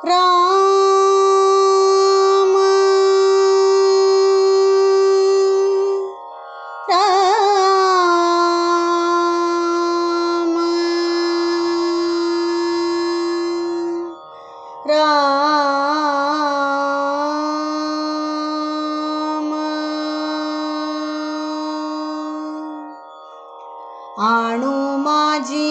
राम राम राम आणू माझी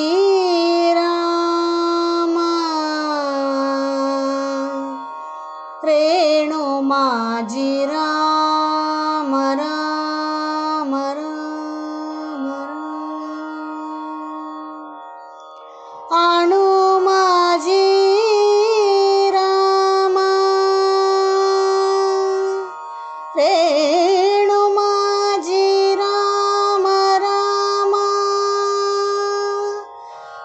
रेणू माझी राम राम राम आणू माझी राम रेणू माझी राम राम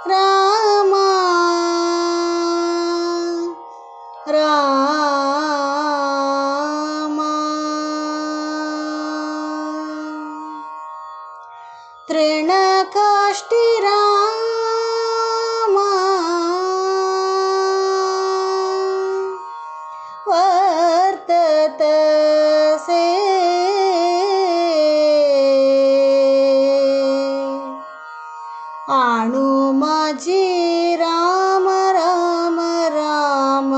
राम राम तृणकाष्टी राम वर्ततसे आणू माझी राम राम राम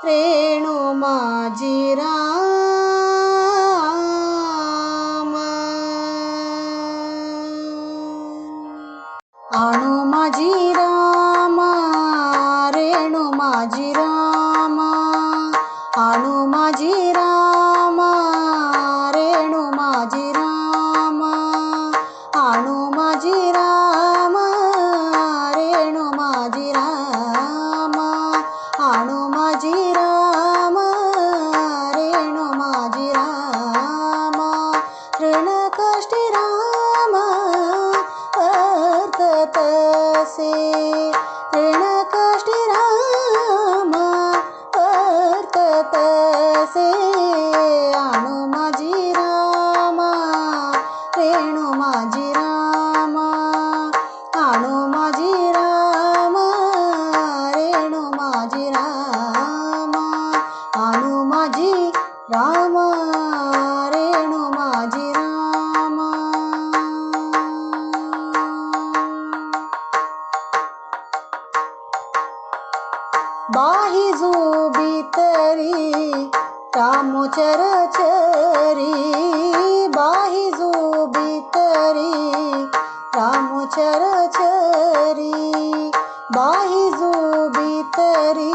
रेणू माझी राम आणू माझी राम रेणू माझी राम आणू माझी राम रेणू माझी राम आणू माझी राम रेणू माझी राम आणू माझी राम रेणू माझी राम तृणकाष्टी राम वर्ततसे तृणकाष्टी राम वर्ततसे आणू माझी राम रेणू माझी राम आणू माझी राम रेणू माझी राम आणू माझी राम रेणू माझी राम बाहिजू भीतरी रामचरचरी बाहिजू भीतरी रामचरचरी बाहिजू भीतरी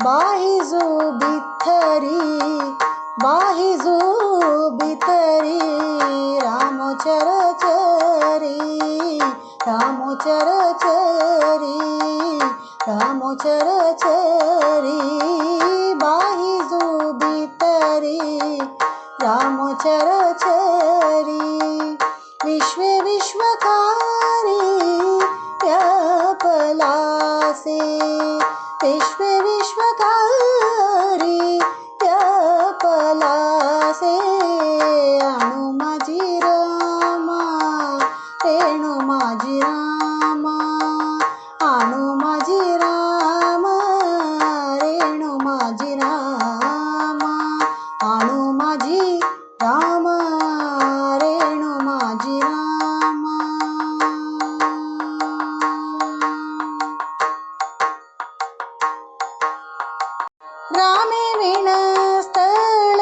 बाहिजू भीतरी बाहिजू भीतरी रामचरचरी रामचरचरी रामचरचरी बाहिजू भीतरी रामचरचरी विश्वे विश्वकारी व्यापलासे विश्वे विश्वकारी व्यापलासे आणू माझी राम रेणू माझी राम आणू माझी राम रेणू माझी राम आणू माझी राम रेणू माझी राम रामे विण स्थळ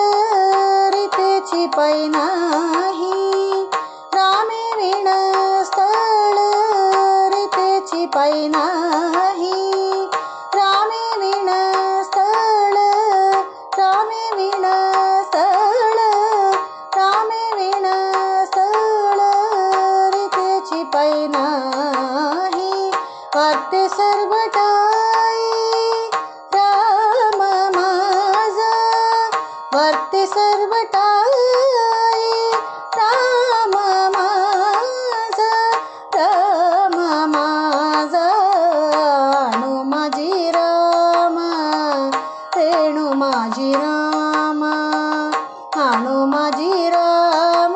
रीतेची पै नाही रामे विण स्थळ रीतेची पै नाही रामे विण स्थळ रामे विण स्थळ रामे विण स्थळ रीतेची पै नाही वर्ते सर्वटाई राम माझा वर्ते सर्वटाई राम माझा राम माझा आणू माझी राम रेणू माझी राम आणू माझी राम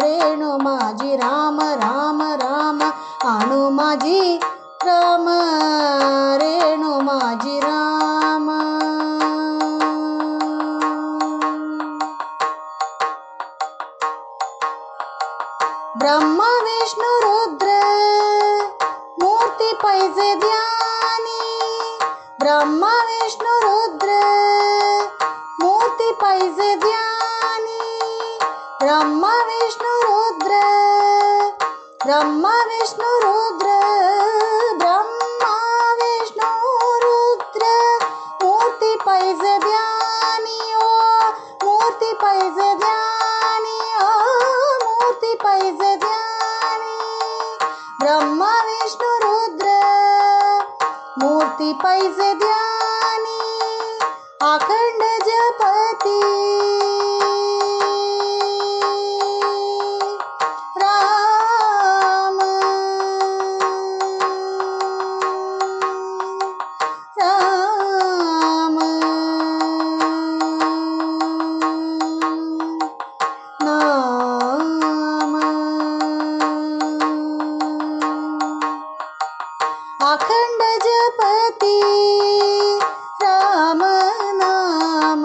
रेणू माझी राम राम राम आणू माझी राम पाहिजे ध्यानी ब्रह्मा विष्णू रुद्र मूर्ती पाहिजे ध्यानी ब्रह्मा विष्णू रुद्र ब्रह्मा विष्णू रुद्र ब्रह्मा विष्णू रुद्र मूर्ती पाहिजे ध्यानी ओ मूर्ती पाहिजे ध्यानी ओ मूर्ती पाहिजे ध्यानी ब्रह्मा विष्णू रुद्र मूर्ती पाहिजे ध्यानी अखंड जपती राम राम नाम अखंड जपती राम नाम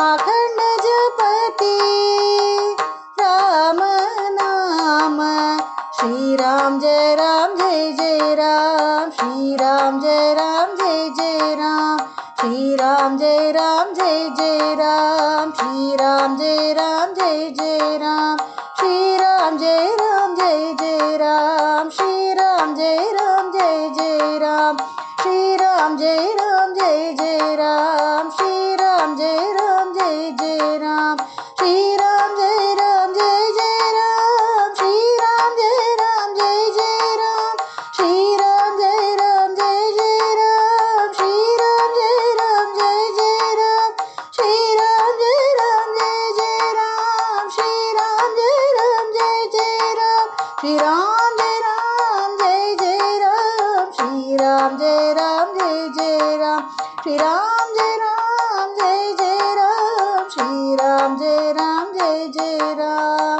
अखंड जपती राम नाम श्रीराम जय राम जय जय राम श्रीराम जय राम जय जय राम श्रीराम जय राम जय जय राम श्रीराम जय राम जय जय राम श्रीराम जय राम जय जय राम श्रीराम जय राम जय जय राम श्रीराम जय राम जय जय राम श्रीराम जय राम जय जय राम श्रीराम जय राम जय जय राम श्रीराम जय राम जय जय राम श्रीराम जय राम जय जय राम श्रीराम जय राम जय जय राम श्रीराम जय राम जय जय राम श्रीराम जय राम जय जय राम श्रीराम जय राम जय जय राम श्रीराम जय राम जय जय राम श्रीराम जय राम जय जय राम श्रीराम जय राम जय जय राम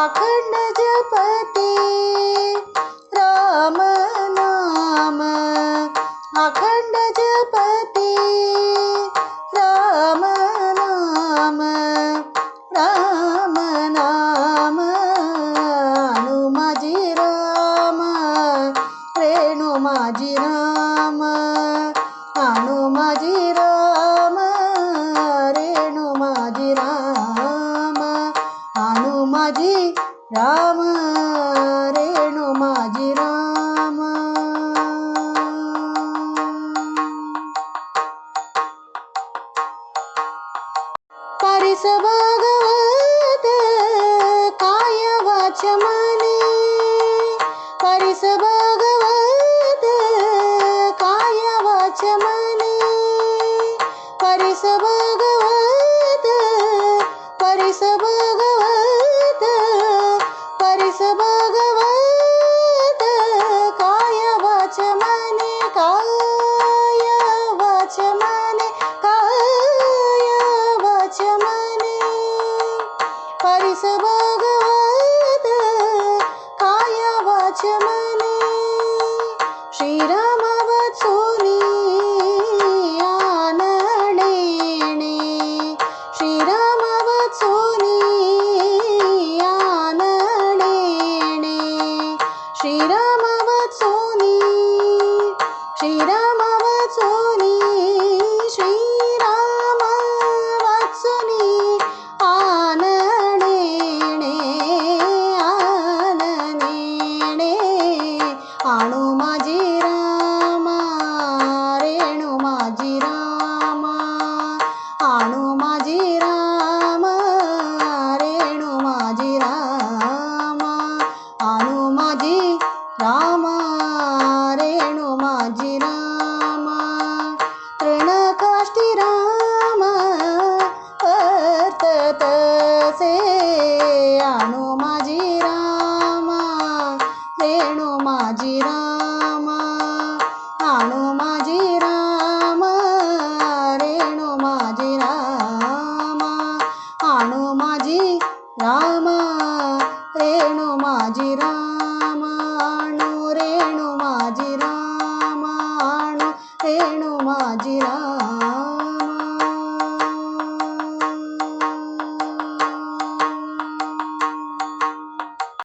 अखंड जपती राम नाम अखंड जपती राम नाम राम नाम अनु माझी राम रेणू माझी राम अनु माझी राम रेणू माझी राम अनु माझी राम रेणू माझी राम परिस भगवत काय वाच मनी परिस भगवत काय वाच मनी परिस भगवत परिस भगवत परिस भगवत काय वाच मनी काय वाच मनी काय वाच मनी परिस भगवत काय वाच मनी श्रीराम वाचुनी आनडेणे श्रीराम वाचुनी आनडेणे श्रीराम वाचुनी श्रीराम वाचुनी श्रीराम वाचुनी आनडेणे आननेणे अनु माझी राम रेणू माझी राम अनु माझी राम रेणू माझी राम अनु माझी राम रेणू माझी राम तृणकाष्टी राम वर्ततसे अनु माझी राम रेणू माझी राम अनु माझी राम रेणू माझी राम अनु माझी राम रेणू माझी राम अनु रेणू माझी राम अनु रेणू माझी राम